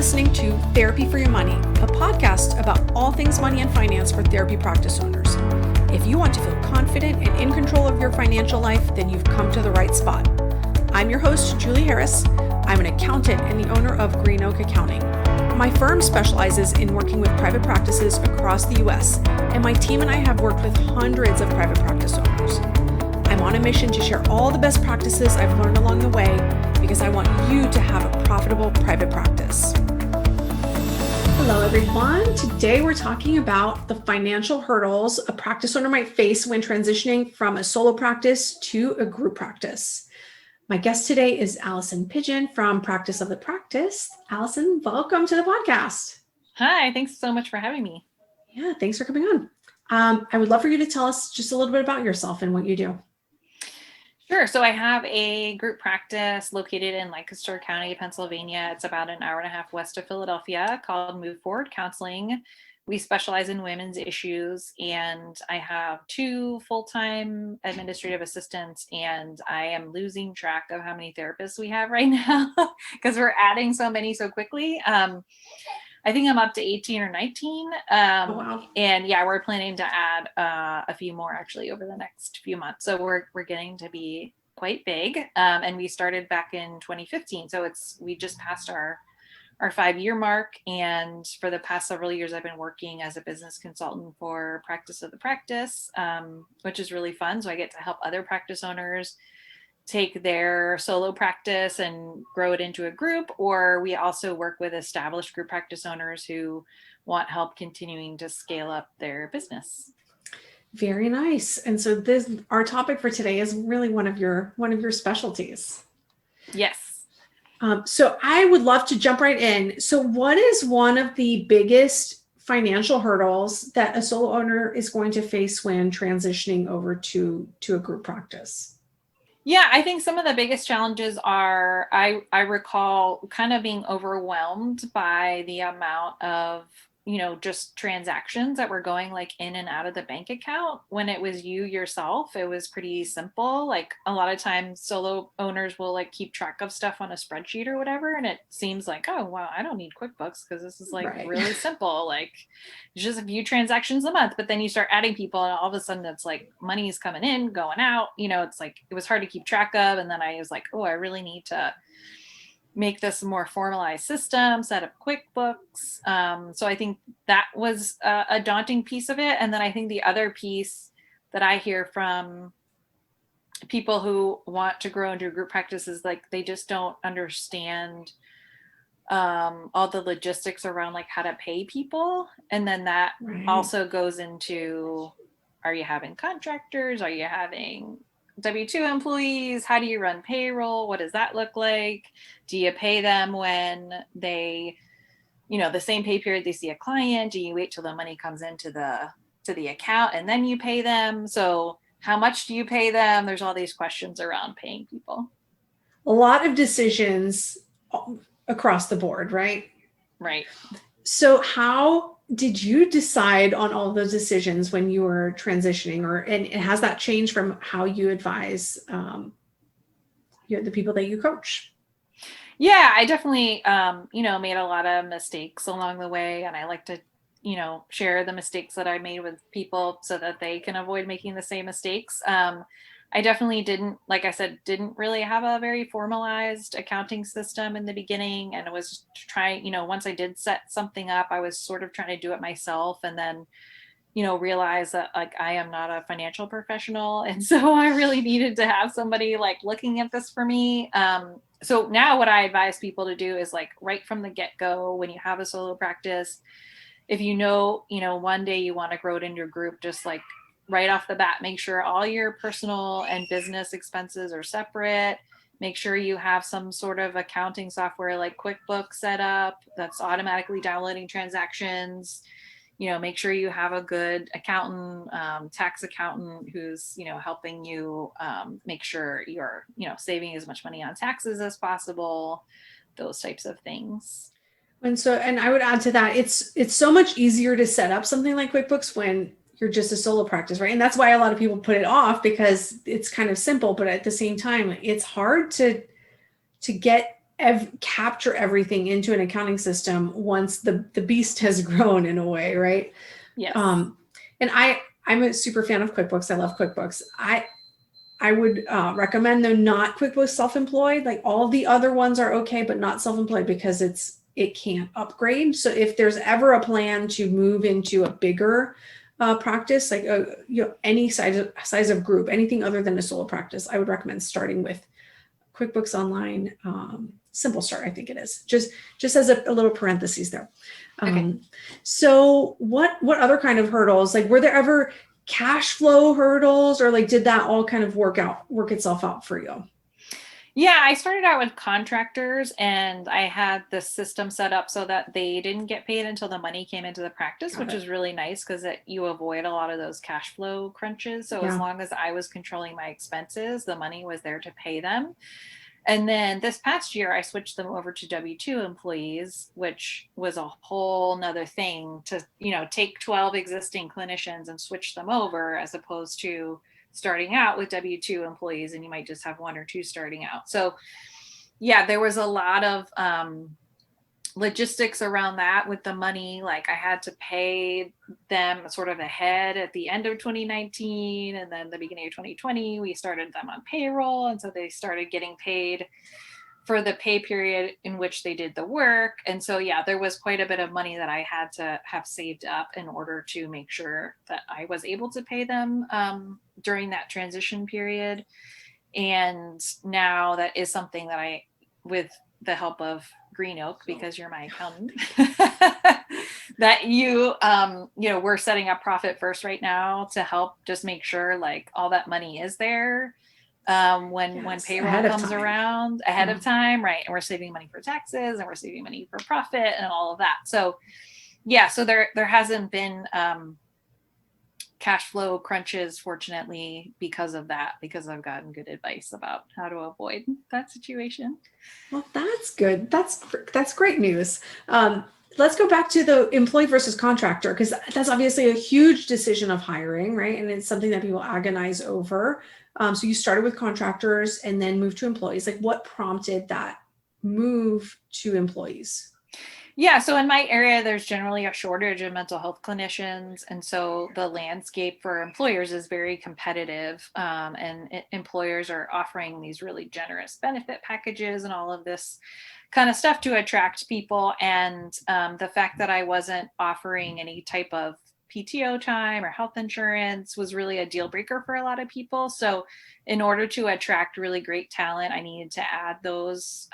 listening to Therapy for Your Money, a podcast about all things money and finance for therapy practice owners. If you want to feel confident and in control of your financial life, then you've come to the right spot. I'm your host, Julie Harris. I'm an accountant and the owner of Green Oak Accounting. My firm specializes in working with private practices across the U.S., and my team and I have worked with hundreds of private practice owners. I'm on a mission to share all the best practices I've learned along the way because I want you to have a profitable private practice. Hello, everyone. Today we're talking about the financial hurdles a practice owner might face when transitioning from a solo practice to a group practice. My guest today is Alison Pidgeon from Practice of the Practice. Alison, welcome to the podcast. Hi, thanks so much for having me. Yeah, thanks for coming on. I would love for you to tell us just a little bit about yourself and what you do. Sure. So I have a group practice located in Lancaster County, Pennsylvania. It's about an hour and a half west of Philadelphia, called Move Forward Counseling. We specialize in women's issues, and I have 2 full-time administrative assistants, and I am losing track of how many therapists we have right now because we're adding so many so quickly. I think I'm up to 18 or 19. Oh, wow. And yeah, we're planning to add a few more actually over the next few months. So we're getting to be quite big. And we started back in 2015. So we just passed our 5-year mark. And for the past several years, I've been working as a business consultant for Practice of the Practice, which is really fun. So I get to help other practice owners take their solo practice and grow it into a group, or we also work with established group practice owners who want help continuing to scale up their business. Very nice. And so our topic for today is really one of your specialties. Yes. So I would love to jump right in. So what is one of the biggest financial hurdles that a solo owner is going to face when transitioning over to a group practice? Yeah, I think some of the biggest challenges are, I recall kind of being overwhelmed by the amount of, just transactions that were going like in and out of the bank account. When it was you yourself, it was pretty simple. Like a lot of times solo owners will like keep track of stuff on a spreadsheet or whatever. And it seems like, oh, wow, I don't need QuickBooks because this is like really simple. Like it's just a few transactions a month, but then you start adding people and all of a sudden it's like money's coming in, going out, it's like, it was hard to keep track of. And then I was like, oh, I really need to make this a more formalized system, set up QuickBooks. So I think that was a daunting piece of it. And then I think the other piece that I hear from people who want to grow into a group practice is like, they just don't understand all the logistics around like how to pay people. And then that also goes into, are you having contractors? Are you having W-2 employees? How do you run payroll? What does that look like? Do you pay them when they, the same pay period they see a client? Do you wait till the money comes into the account and then you pay them? So how much do you pay them? There's all these questions around paying people. A lot of decisions across the board, right? Right. So how did you decide on all of those decisions when you were transitioning, and has that changed from how you advise the people that you coach? Yeah, I definitely, made a lot of mistakes along the way, and I like to, share the mistakes that I made with people so that they can avoid making the same mistakes. I definitely didn't really have a very formalized accounting system in the beginning. And it was trying, once I did set something up, I was sort of trying to do it myself and then, realize that like I am not a financial professional. And so I really needed to have somebody like looking at this for me. So now what I advise people to do is like right from the get-go, when you have a solo practice, if one day you want to grow it in your group, just like right off the bat, make sure all your personal and business expenses are separate. Make sure you have some sort of accounting software like QuickBooks set up that's automatically downloading transactions. Make sure you have a good accountant, tax accountant who's, helping you make sure you're, saving as much money on taxes as possible, those types of things. And I would add to that, it's so much easier to set up something like QuickBooks when you're just a solo practice, right? And that's why a lot of people put it off, because it's kind of simple, but at the same time, it's hard to get capture everything into an accounting system once the beast has grown in a way, right? Yes. And I'm a super fan of QuickBooks. I love QuickBooks. I would recommend though not QuickBooks Self-Employed. Like all the other ones are okay, but not Self-Employed because it can't upgrade. So if there's ever a plan to move into a bigger practice, like any size of group, anything other than a solo practice, I would recommend starting with QuickBooks Online. Simple Start, I think it is. Just as a little parentheses there. Okay. So what other kind of hurdles? Like, were there ever cash flow hurdles, or like did that all kind of work itself out for you? Yeah, I started out with contractors, and I had the system set up so that they didn't get paid until the money came into the practice, which is really nice because you avoid a lot of those cash flow crunches. So as long as I was controlling my expenses, the money was there to pay them. And then this past year, I switched them over to W-2 employees, which was a whole nother thing to, take 12 existing clinicians and switch them over, as opposed to starting out with W-2 employees and you might just have one or two starting out. So yeah, there was a lot of logistics around that with the money. Like I had to pay them sort of ahead at the end of 2019, and then the beginning of 2020 we started them on payroll, and so they started getting paid for the pay period in which they did the work. And so yeah, there was quite a bit of money that I had to have saved up in order to make sure that I was able to pay them during that transition period. And now that is something that I, with the help of Green Oak, because you're my accountant, that we're setting up Profit First right now to help just make sure like all that money is there when payroll comes around ahead of time, right? And we're saving money for taxes, and we're saving money for profit and all of that. So yeah, so there hasn't been cash flow crunches, fortunately, because of that, because I've gotten good advice about how to avoid that situation. Well, that's good. That's great news. Let's go back to the employee versus contractor, because that's obviously a huge decision of hiring, right? And it's something that people agonize over. So you started with contractors and then moved to employees. Like, what prompted that move to employees? Yeah, so in my area, there's generally a shortage of mental health clinicians. And so the landscape for employers is very competitive. And employers are offering these really generous benefit packages and all of this kind of stuff to attract people. And the fact that I wasn't offering any type of PTO time or health insurance was really a deal breaker for a lot of people. So in order to attract really great talent, I needed to add those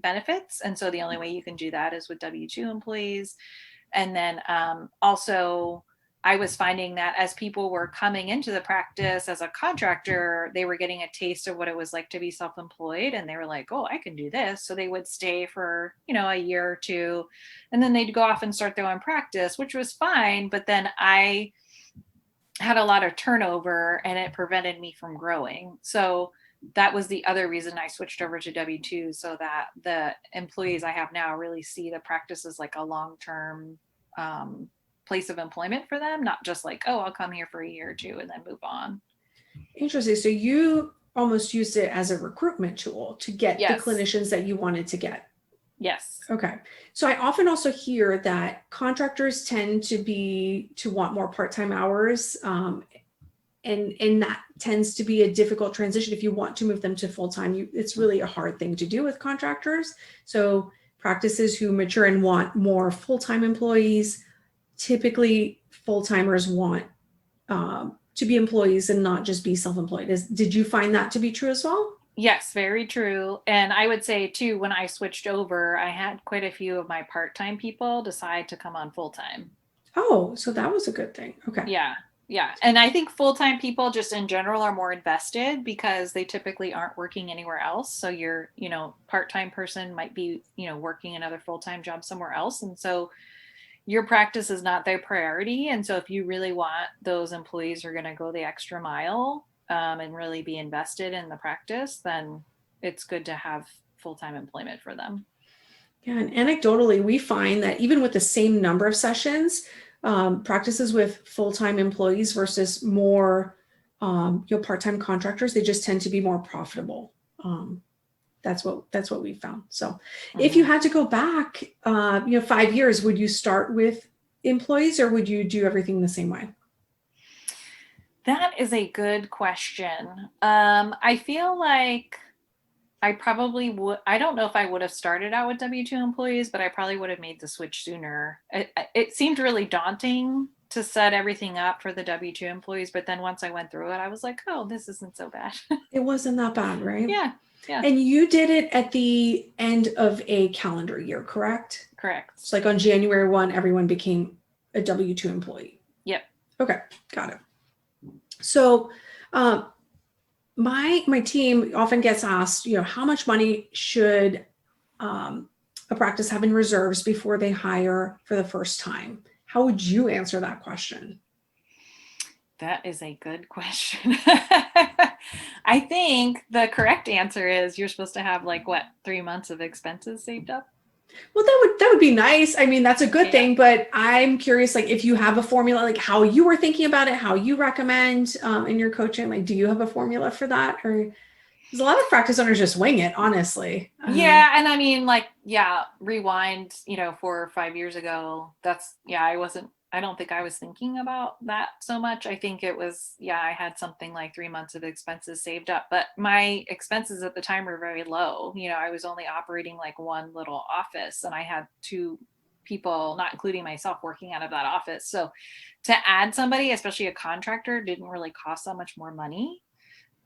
benefits. And so the only way you can do that is with W-2 employees. And then also I was finding that as people were coming into the practice as a contractor, they were getting a taste of what it was like to be self-employed. And they were like, oh, I can do this. So they would stay for, a year or two, and then they'd go off and start their own practice, which was fine. But then I had a lot of turnover and it prevented me from growing. So that was the other reason I switched over to W-2, so that the employees I have now really see the practice as like a long-term place of employment for them, not just like, oh, I'll come here for a year or two and then move on. Interesting. So you almost used it as a recruitment tool to get the clinicians that you wanted to get. Yes. Okay. So I often also hear that contractors tend to want more part-time hours. And that tends to be a difficult transition. If you want to move them to full-time, it's really a hard thing to do with contractors. So practices who mature and want more full-time employees, typically full-timers want to be employees and not just be self-employed. Did you find that to be true as well? Yes, very true. And I would say too, when I switched over, I had quite a few of my part-time people decide to come on full-time. Oh, so that was a good thing. Okay. Yeah. Yeah. And I think full-time people just in general are more invested because they typically aren't working anywhere else. So your, part-time person might be, working another full-time job somewhere else. And so your practice is not their priority. And so if you really want those employees who are going to go the extra mile and really be invested in the practice, then it's good to have full-time employment for them. Yeah. And anecdotally, we find that even with the same number of sessions, practices with full-time employees versus more part-time contractors, they just tend to be more profitable. That's what we found. So if you had to go back, 5 years, would you start with employees or would you do everything the same way? That is a good question. I feel like I probably would. I don't know if I would have started out with W-2 employees, but I probably would have made the switch sooner. It seemed really daunting to set everything up for the W-2 employees, but then once I went through it, I was like, oh, this isn't so bad. It wasn't that bad, right? Yeah. And you did it at the end of a calendar year, correct? Correct. It's like on January 1, everyone became a W-2 employee. Yep. Okay, got it. So my team often gets asked, how much money should a practice have in reserves before they hire for the first time? How would you answer that question? That is a good question. I think the correct answer is you're supposed to have 3 months of expenses saved up. Well, that would be nice. I mean, that's a good thing, but I'm curious, if you have a formula, how you were thinking about it, how you recommend in your coaching, do you have a formula for that? Or because a lot of practice owners just wing it, honestly. Yeah. And I mean, rewind, 4 or 5 years ago, I don't think I was thinking about that so much. I think it was, I had something like 3 months of expenses saved up, but my expenses at the time were very low. I was only operating one little office and I had 2 people, not including myself, working out of that office. So to add somebody, especially a contractor, didn't really cost that much more money.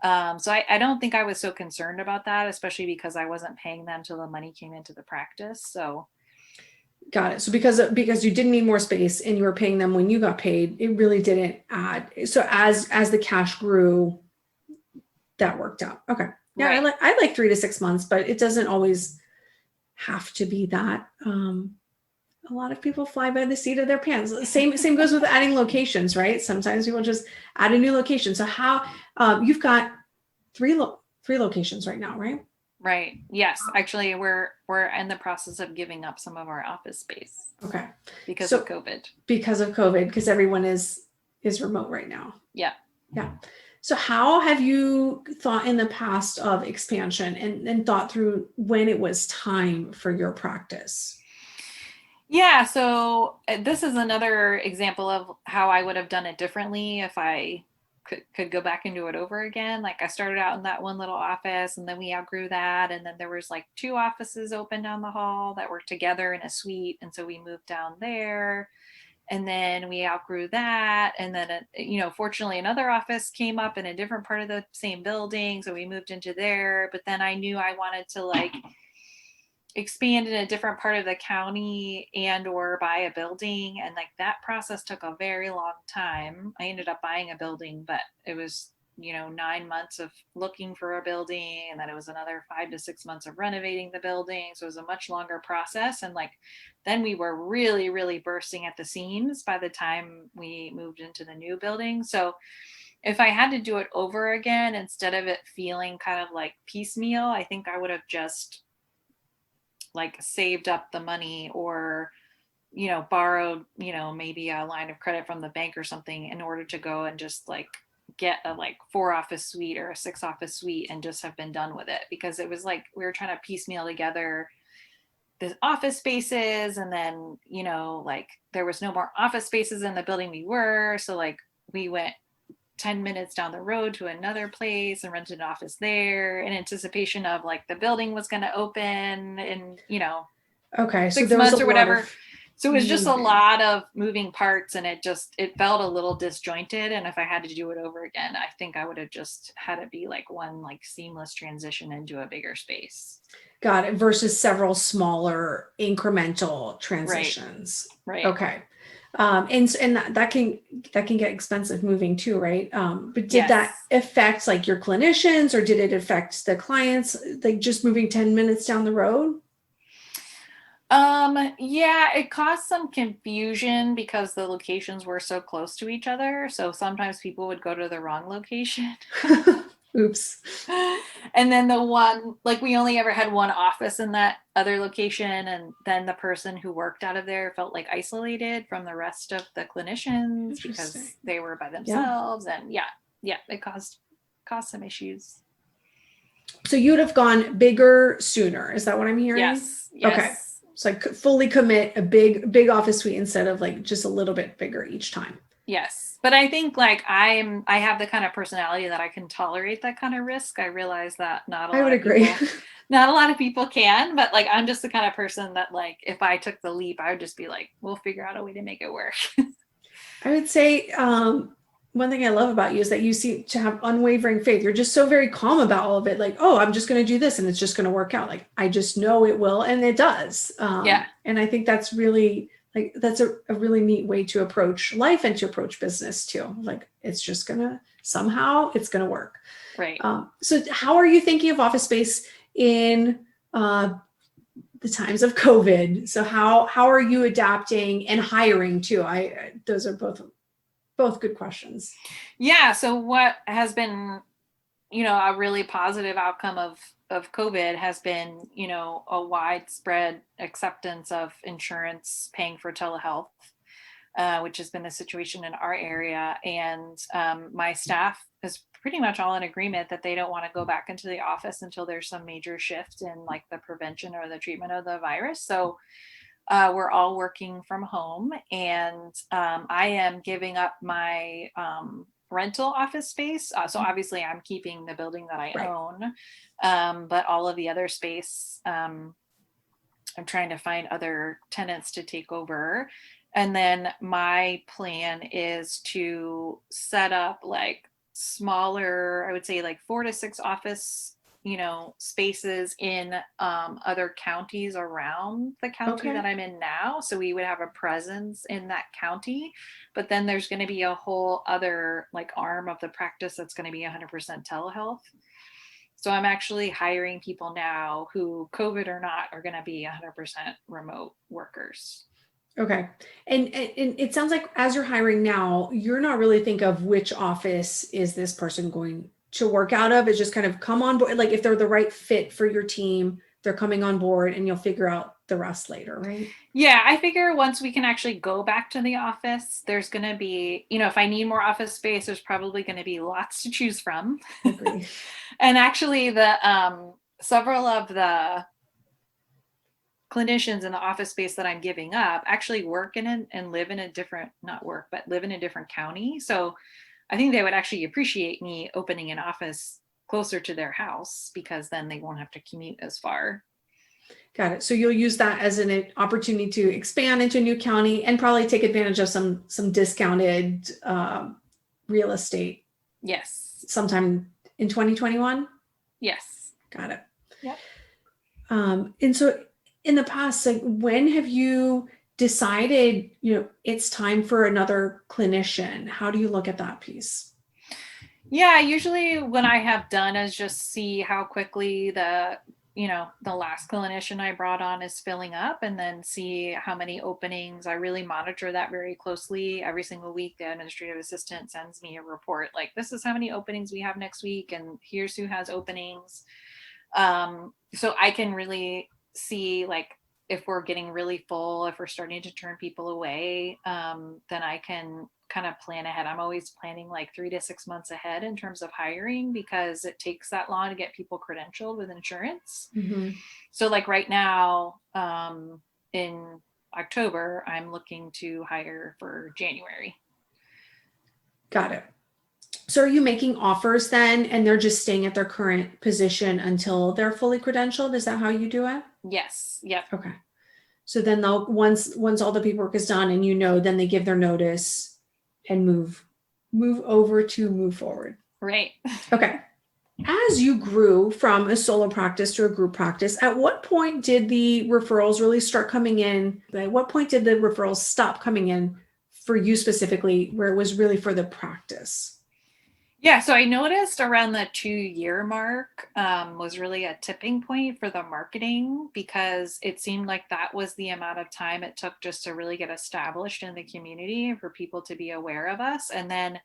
So I don't think I was so concerned about that, especially because I wasn't paying them till the money came into the practice. So got it. So because you didn't need more space and you were paying them when you got paid, it really didn't add. So as the cash grew, that worked out. Okay. Yeah, right. I like 3 to 6 months, but it doesn't always have to be that. A lot of people fly by the seat of their pants. Same goes with adding locations, right? Sometimes people just add a new location. So how you've got three locations right now, right? Right. Yes. Actually, we're in the process of giving up some of our office space. Okay. Because of COVID. Because of COVID, because everyone is remote right now. Yeah. Yeah. So how have you thought in the past of expansion and thought through when it was time for your practice? Yeah. So this is another example of how I would have done it differently if I could go back and do it over again. I started out in that one little office and then we outgrew that. And then there was 2 offices open down the hall that were together in a suite. And so we moved down there and then we outgrew that. And then, fortunately another office came up in a different part of the same building. So we moved into there, but then I knew I wanted to expand in a different part of the county and or buy a building, and that process took a very long time. I ended up buying a building, but it was 9 months of looking for a building, and then it was another 5 to 6 months of renovating the building. So it was a much longer process, and then we were really, really bursting at the seams by the time we moved into the new building. So if I had to do it over again, instead of it feeling kind of piecemeal, I think I would have just saved up the money or, borrowed, maybe a line of credit from the bank or something in order to go and just get a 4 office suite or a 6 office suite and just have been done with it. Because it was we were trying to piecemeal together the office spaces. And then, there was no more office spaces in the building we were. So we went 10 minutes down the road to another place and rented an office there in anticipation of the building was going to open in, okay, 6 months or whatever. So it was just a lot of moving parts and it felt a little disjointed. And if I had to do it over again, I think I would have just had it be one seamless transition into a bigger space. Got it. Versus several smaller incremental transitions. Right. Okay. And that can get expensive moving too, right? But did that affect your clinicians, or did it affect the clients, just moving 10 minutes down the road? Yeah, it caused some confusion because the locations were so close to each other. So sometimes people would go to the wrong location. Oops. And then the one, we only ever had one office in that other location. And then the person who worked out of there felt isolated from the rest of the clinicians because they were by themselves. Yeah. And it caused some issues. So you'd have gone bigger sooner. Is that what I'm hearing? Yes. Okay. Yes. So I could fully commit a big office suite instead of like just a little bit bigger each time. Yes. But I think like I have the kind of personality that I can tolerate that kind of risk. I realize that not a I would lot of agree. people not a lot of people can, but like I'm just the kind of person that like if I took the leap, I would just be like, we'll figure out a way to make it work. I would say one thing I love about you is that you seem to have unwavering faith. You're just so very calm about all of it. Like, oh, I'm just going to do this and it's just going to work out. Like, I just know it will. And it does. Yeah. And I think that's really like, that's a really neat way to approach life and to approach business too. Like, it's just going to somehow it's going to work. Right. So how are you thinking of office space in the times of COVID? So how are you adapting and hiring too? Those are both good questions. Yeah. So what has been, a really positive outcome of COVID has been, a widespread acceptance of insurance paying for telehealth, which has been the situation in our area. And my staff is pretty much all in agreement that they don't want to go back into the office until there's some major shift in like the prevention or the treatment of the virus. So we're all working from home, and I am giving up my rental office space. So obviously, I'm keeping the building that I Right. own, but all of the other space, I'm trying to find other tenants to take over. And then my plan is to set up like smaller, I would say like 4 to 6 office spaces in other counties around the county Okay. that I'm in now, so we would have a presence in that county. But then there's going to be a whole other like arm of the practice that's going to be 100% telehealth. So I'm actually hiring people now who, COVID or not, are going to be 100% remote workers. Okay. And it sounds like as you're hiring now, you're not really think of which office is this person going to work out of. It's just kind of come on board. Like if they're the right fit for your team, they're coming on board and you'll figure out the rest later, right? Yeah, I figure once we can actually go back to the office, there's going to be, if I need more office space, there's probably going to be lots to choose from. Agree. And actually the several of the clinicians in the office space that I'm giving up actually work in and live in a different, not work, but live in a different county. So I think they would actually appreciate me opening an office closer to their house, because then they won't have to commute as far. Got it. So you'll use that as an opportunity to expand into a new county and probably take advantage of some discounted real estate. Yes. Sometime in 2021. Yes. Got it. Yep. And so in the past, like when have you decided, it's time for another clinician? How do you look at that piece? Yeah, usually what I have done is just see how quickly the last clinician I brought on is filling up, and then see how many openings. I really monitor that very closely. Every single week, the administrative assistant sends me a report like, this is how many openings we have next week, and here's who has openings. So I can really see like if we're getting really full, if we're starting to turn people away, then I can kind of plan ahead. I'm always planning like 3 to 6 months ahead in terms of hiring, because it takes that long to get people credentialed with insurance. Mm-hmm. So like right now, in October, I'm looking to hire for January. Got it. So are you making offers then, and they're just staying at their current position until they're fully credentialed? Is that how you do it? Yes. Yep. Okay. So then they'll once all the paperwork is done and then they give their notice and move over to move forward. Right. Okay. As you grew from a solo practice to a group practice, at what point did the referrals really start coming in? At what point did the referrals stop coming in for you specifically, where it was really for the practice? Yeah, so I noticed around the 2-year mark was really a tipping point for the marketing, because it seemed like that was the amount of time it took just to really get established in the community and for people to be aware of us. And then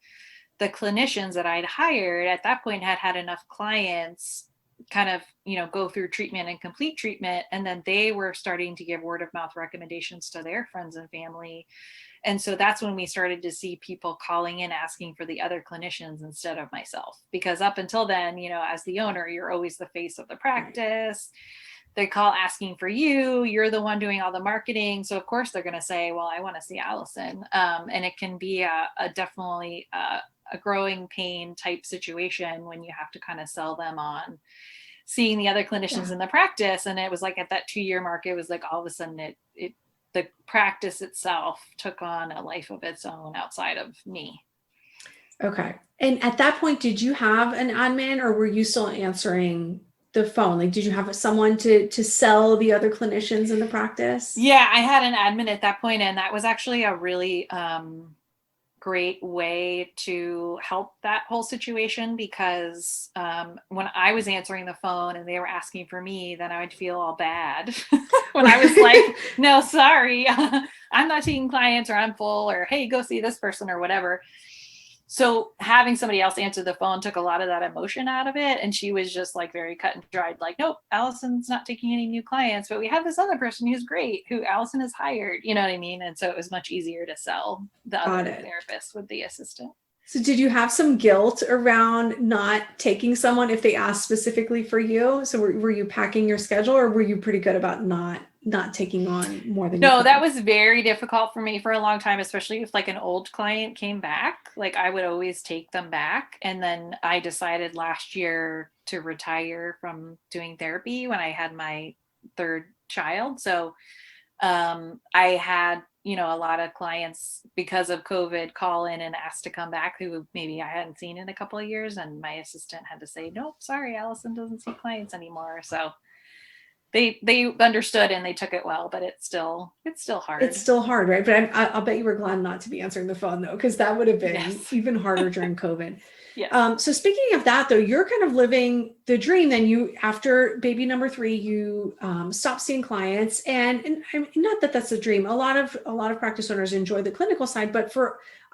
the clinicians that I'd hired at that point had enough clients kind of, go through treatment and complete treatment. And then they were starting to give word of mouth recommendations to their friends and family. And so that's when we started to see people calling in asking for the other clinicians instead of myself. Because up until then, as the owner, you're always the face of the practice. They call asking for you. You're the one doing all the marketing. So of course they're going to say, well, I want to see Alison. And it can be a definitely a growing pain type situation when you have to kind of sell them on seeing the other clinicians in the practice. And it was like at that 2-year mark, it was like all of a sudden the practice itself took on a life of its own outside of me. Okay. And at that point, did you have an admin, or were you still answering the phone? Like, did you have someone to sell the other clinicians in the practice? Yeah, I had an admin at that point, and that was actually a really great way to help that whole situation, because when I was answering the phone and they were asking for me, then I would feel all bad when I was like, no, sorry, I'm not taking clients, or I'm full, or hey, go see this person or whatever. So having somebody else answer the phone took a lot of that emotion out of it. And she was just like very cut and dried, like, nope, Allison's not taking any new clients, but we have this other person who's great, who Alison has hired, you know what I mean? And so it was much easier to sell the other therapist with the assistant. So did you have some guilt around not taking someone if they asked specifically for you? So were you packing your schedule, or were you pretty good about not taking on more than? No, that was very difficult for me for a long time, especially if like an old client came back. Like I would always take them back. And then I decided last year to retire from doing therapy when I had my 3rd child. So I had, a lot of clients because of COVID call in and ask to come back who maybe I hadn't seen in a couple of years. And my assistant had to say, nope, sorry, Alison doesn't see clients anymore. So they understood and they took it well, but it's still hard. It's still hard, right? But I'll bet you were glad not to be answering the phone though, because that would have been even harder during COVID. Yes. So speaking of that though, you're kind of living the dream. Then you, after baby number 3, you stop seeing clients, and not that that's a dream. A lot of practice owners enjoy the clinical side, but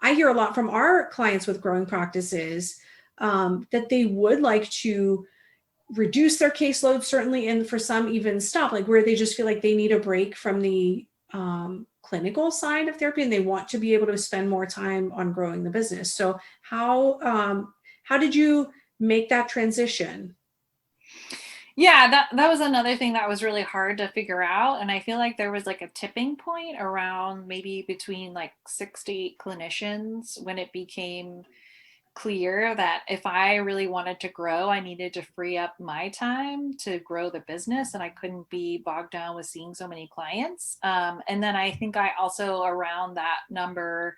I hear a lot from our clients with growing practices that they would like to reduce their caseload, certainly, and for some even stop, like where they just feel like they need a break from the clinical side of therapy, and they want to be able to spend more time on growing the business. So how did you make that transition? Yeah, that was another thing that was really hard to figure out. And I feel like there was like a tipping point around maybe between like 6 to 8 clinicians when it became clear that if I really wanted to grow, I needed to free up my time to grow the business, and I couldn't be bogged down with seeing so many clients. And then I think I also around that number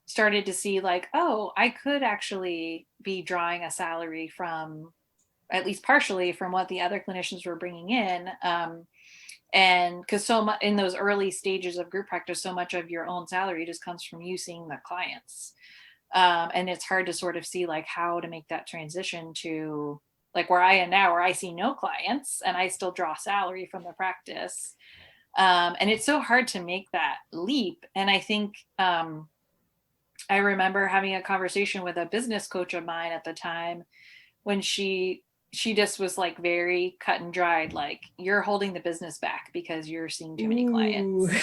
started to see like, oh, I could actually be drawing a salary from, at least partially, from what the other clinicians were bringing in. And because so much in those early stages of group practice, so much of your own salary just comes from you seeing the clients. And it's hard to sort of see like how to make that transition to like where I am now, where I see no clients and I still draw salary from the practice. And it's so hard to make that leap. And I think I remember having a conversation with a business coach of mine at the time when she just was like very cut and dried, like, you're holding the business back because you're seeing too many clients.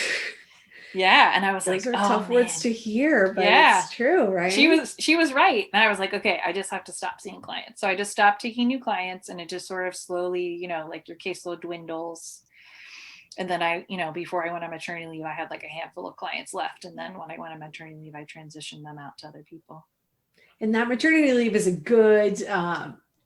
Yeah. And I was Those like, are tough words to hear, but it's true, right? She was right. And I was like, okay, I just have to stop seeing clients. So I just stopped taking new clients, and it just sort of slowly, like your caseload dwindles. And then I, before I went on maternity leave, I had like a handful of clients left. And then when I went on maternity leave, I transitioned them out to other people. And that maternity leave is a good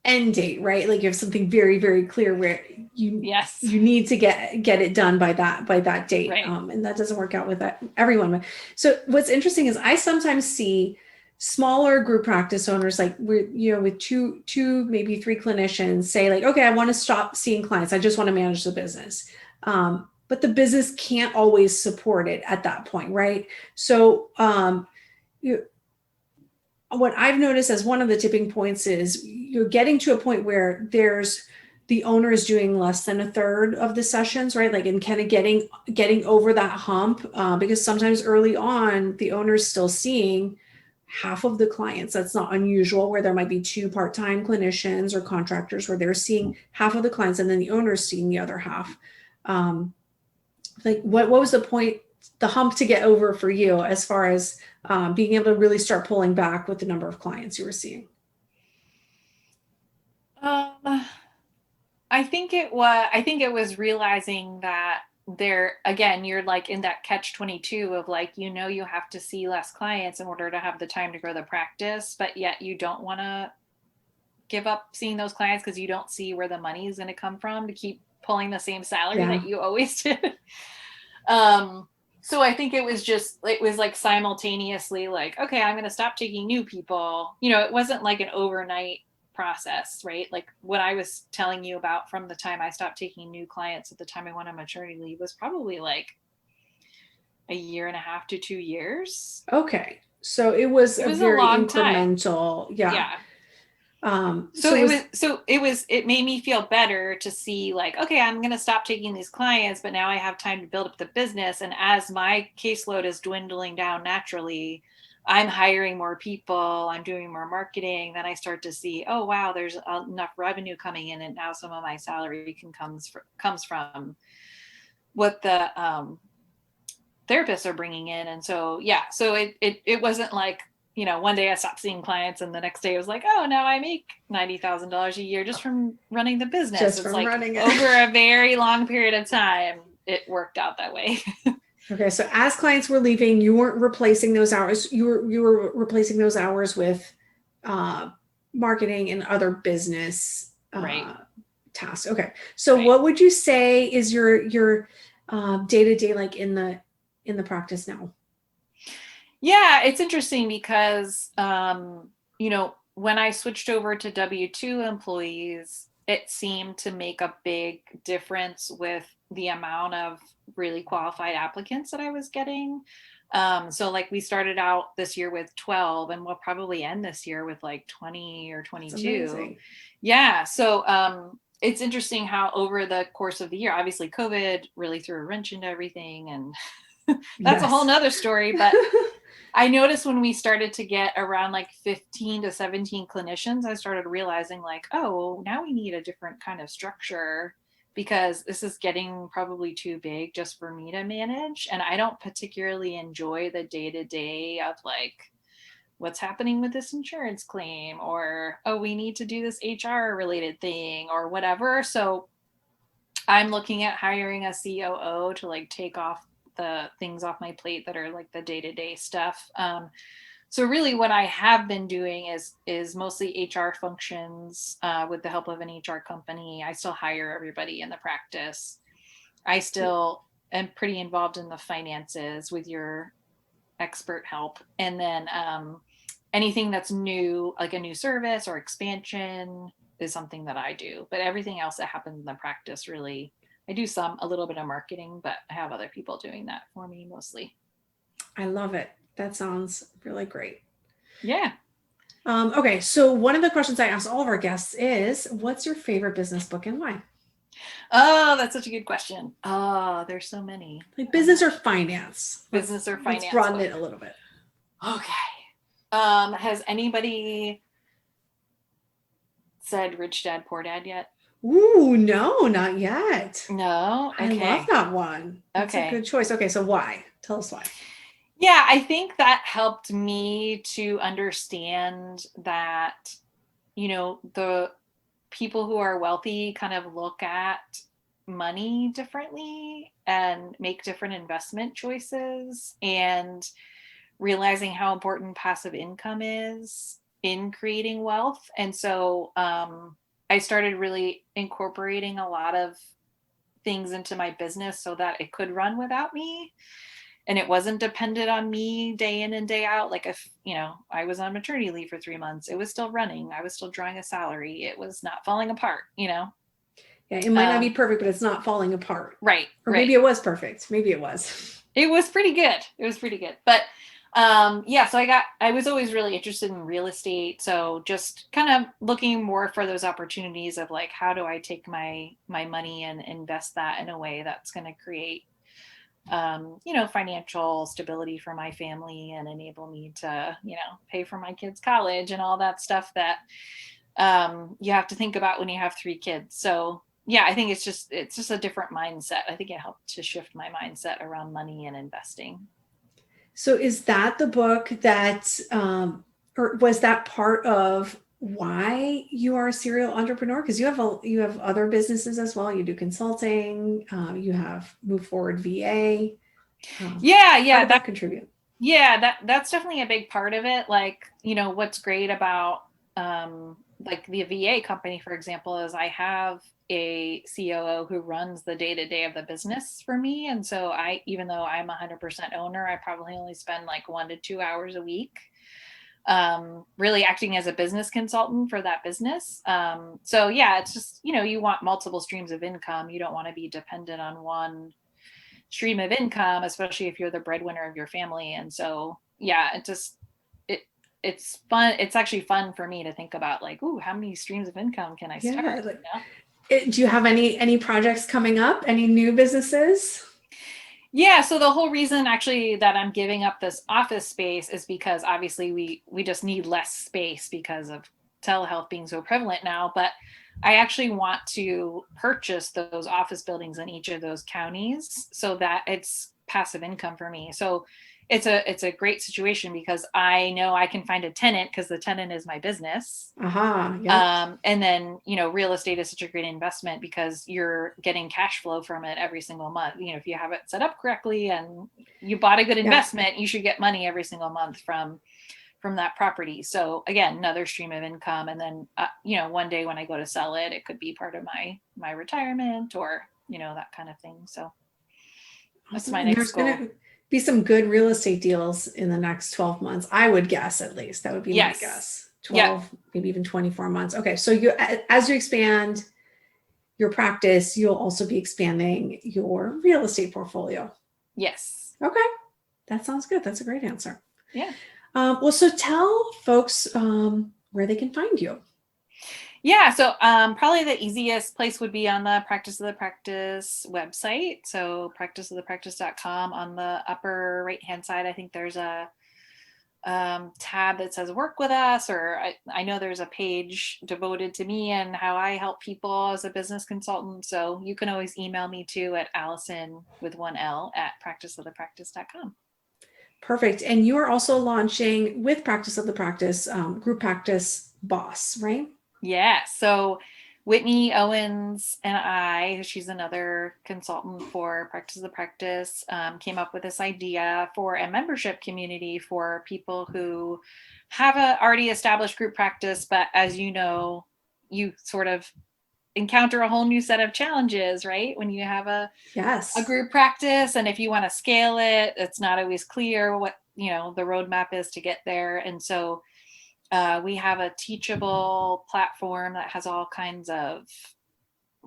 end date, right? Like you have something very, very clear where you need to get it done by that date. Right. And that doesn't work out with everyone. So what's interesting is I sometimes see smaller group practice owners, like with two, maybe 3 clinicians, say like, okay, I want to stop seeing clients. I just want to manage the business. But the business can't always support it at that point, right? So what I've noticed as one of the tipping points is you're getting to a point where the owner is doing less than a third of the sessions, right? Like, and kind of getting over that hump, because sometimes early on the owner is still seeing half of the clients. That's not unusual, where there might be 2 part-time clinicians or contractors where they're seeing half of the clients and then the owner's seeing the other half. Like what was the point, the hump to get over for you as far as being able to really start pulling back with the number of clients you were seeing? I think it was realizing that there, again, you're like in that catch-22 of like, you have to see less clients in order to have the time to grow the practice, but yet you don't want to give up seeing those clients because you don't see where the money is going to come from to keep pulling the same salary that you always did. So I think it was like simultaneously like, okay, I'm going to stop taking new people. It wasn't like an overnight process, right? Like what I was telling you about from the time I stopped taking new clients at the time I went on maternity leave was probably like a year and a half to 2 years. Okay. So it was a very long incremental. Time. Yeah. It made me feel better to see like, okay, I'm going to stop taking these clients, but now I have time to build up the business. And as my caseload is dwindling down naturally, I'm hiring more people, I'm doing more marketing. Then I start to see, oh, wow, there's enough revenue coming in. And now some of my salary comes from what the therapists are bringing in. And so, yeah, so it wasn't like, one day I stopped seeing clients and the next day it was like, oh, now I make $90,000 a year just from running the business. Just from running it. Over a very long period of time, it worked out that way. Okay. So as clients were leaving, you weren't replacing those hours. You were replacing those hours with marketing and other business tasks. Okay. So what would you say is your day-to-day like in the practice now? Yeah, it's interesting because, when I switched over to W-2 employees, it seemed to make a big difference with the amount of really qualified applicants that I was getting. So like we started out this year with 12 and we'll probably end this year with like 20 or 22. Yeah. So it's interesting how over the course of the year, obviously COVID really threw a wrench into everything and that's a whole nother story, but I noticed when we started to get around like 15 to 17 clinicians, I started realizing like, oh, now we need a different kind of structure because this is getting probably too big just for me to manage. And I don't particularly enjoy the day-to-day of like, what's happening with this insurance claim or, oh, we need to do this HR related thing or whatever. So I'm looking at hiring a COO to like take off the things off my plate that are like the day-to-day stuff. So really what I have been doing is mostly HR functions with the help of an HR company. I still hire everybody in the practice. I still am pretty involved in the finances with your expert help. And then anything that's new, like a new service or expansion is something that I do. But everything else that happens in the practice really, I do a little bit of marketing, but I have other people doing that for me mostly. I love it. That sounds really great. Yeah. Okay. So one of the questions I ask all of our guests is, what's your favorite business book and why? Oh, that's such a good question. Oh, there's so many. Like business or finance? Business or finance. Let's broaden it a little bit. Okay. Has anybody said Rich Dad, Poor Dad yet? Ooh, no, not yet. No? Okay. I love that one. That's a good choice. Okay, so why? Tell us why. Yeah, I think that helped me to understand that, the people who are wealthy kind of look at money differently and make different investment choices, and realizing how important passive income is in creating wealth. And so I started really incorporating a lot of things into my business so that it could run without me. And it wasn't dependent on me day in and day out. Like if, I was on maternity leave for 3 months, it was still running. I was still drawing a salary. It was not falling apart, Yeah, it might not be perfect, but it's not falling apart. Right. Or maybe it was perfect. Maybe it was. It was pretty good. But so I was always really interested in real estate. So just kind of looking more for those opportunities of like, how do I take my money and invest that in a way that's going to create financial stability for my family and enable me to, pay for my kids' college and all that stuff that you have to think about when you have 3 kids. So yeah, I think it's just a different mindset. I think it helped to shift my mindset around money and investing. So is that the book that, or was that part of why you are a serial entrepreneur? Because you have other businesses as well. You do consulting. You have Move Forward VA. Yeah, how did that contribute? Yeah, that's definitely a big part of it. Like, what's great about like the VA company, for example, is I have a COO who runs the day-to-day of the business for me. And so even though I'm 100% owner, I probably only spend like 1 to 2 hours a week really acting as a business consultant for that business. So yeah, it's just, you want multiple streams of income. You don't want to be dependent on one stream of income, especially if you're the breadwinner of your family. And so, yeah, it's fun. It's actually fun for me to think about, like, ooh, how many streams of income can I start? Do you have any projects coming up? Any new businesses? Yeah. So the whole reason actually that I'm giving up this office space is because obviously we just need less space because of telehealth being so prevalent now. But I actually want to purchase those office buildings in each of those counties so that it's passive income for me. So it's a great situation because I know I can find a tenant because the tenant is my business. Yeah. And then, real estate is such a great investment because you're getting cash flow from it every single month. If you have it set up correctly and you bought a good investment, you should get money every single month from that property. So again, another stream of income. And then, one day when I go to sell it, it could be part of my retirement or, that kind of thing. So that's my next goal. Going to be some good real estate deals in the next 12 months. I would guess, at least that would be my guess. 12, maybe even 24 months. Okay. So as you expand your practice, you'll also be expanding your real estate portfolio. Yes. Okay. That sounds good. That's a great answer. Yeah. Well, so tell folks where they can find you. Yeah, so probably the easiest place would be on the Practice of the Practice website. So practiceofthepractice.com. On the upper right-hand side, I think there's a tab that says work with us, or I know there's a page devoted to me and how I help people as a business consultant. So you can always email me too at Alison with 1 L at practiceofthepractice.com. Perfect. And you are also launching with Practice of the Practice, Group Practice Boss, right? Yeah. So Whitney Owens and I, she's another consultant for Practice of the Practice, came up with this idea for a membership community for people who have a already established group practice, but as you know, you sort of encounter a whole new set of challenges, right? When you have a group practice, and if you want to scale it, it's not always clear what, the roadmap is to get there. And so we have a teachable platform that has all kinds of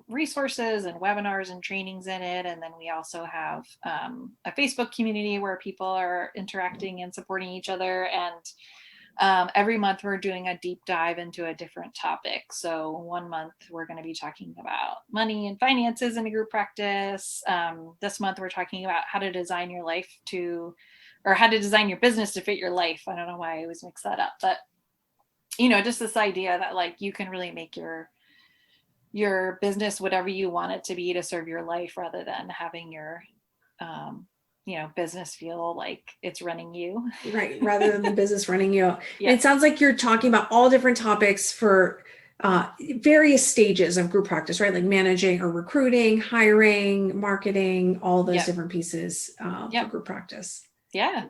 resources and webinars and trainings in it. And then we also have a Facebook community where people are interacting and supporting each other. And every month we're doing a deep dive into a different topic. So 1 month we're going to be talking about money and finances in a group practice. This month we're talking about how to design your life or how to design your business to fit your life. I don't know why I always mix that up, but just this idea that like you can really make your business whatever you want it to be to serve your life, rather than having your business feel like it's running you. Right. Rather than the business running you. Yeah. It sounds like you're talking about all different topics for various stages of group practice, right? Like managing or recruiting, hiring, marketing, all those different pieces for group practice. Yeah.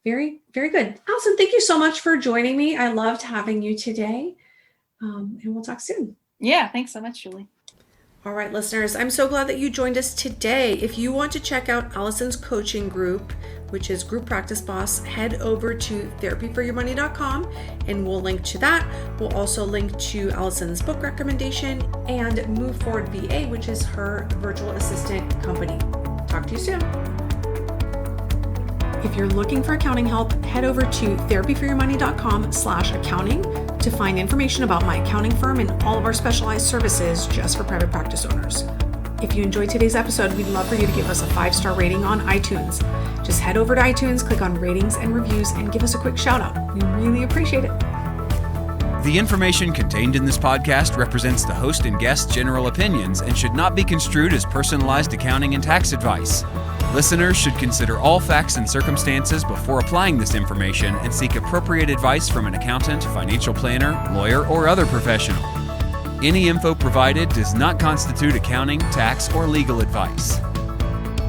Very, very good. Alison, thank you so much for joining me. I loved having you today. And we'll talk soon. Yeah, thanks so much, Julie. All right, listeners, I'm so glad that you joined us today. If you want to check out Alison's coaching group, which is Group Practice Boss, head over to therapyforyourmoney.com and we'll link to that. We'll also link to Alison's book recommendation and Move Forward VA, which is her virtual assistant company. Talk to you soon. If you're looking for accounting help, head over to therapyforyourmoney.com/accounting to find information about my accounting firm and all of our specialized services just for private practice owners. If you enjoyed today's episode, we'd love for you to give us a 5-star rating on iTunes. Just head over to iTunes, click on ratings and reviews, and give us a quick shout out. We really appreciate it. The information contained in this podcast represents the host and guest's general opinions and should not be construed as personalized accounting and tax advice. Listeners should consider all facts and circumstances before applying this information and seek appropriate advice from an accountant, financial planner, lawyer, or other professional. Any info provided does not constitute accounting, tax, or legal advice.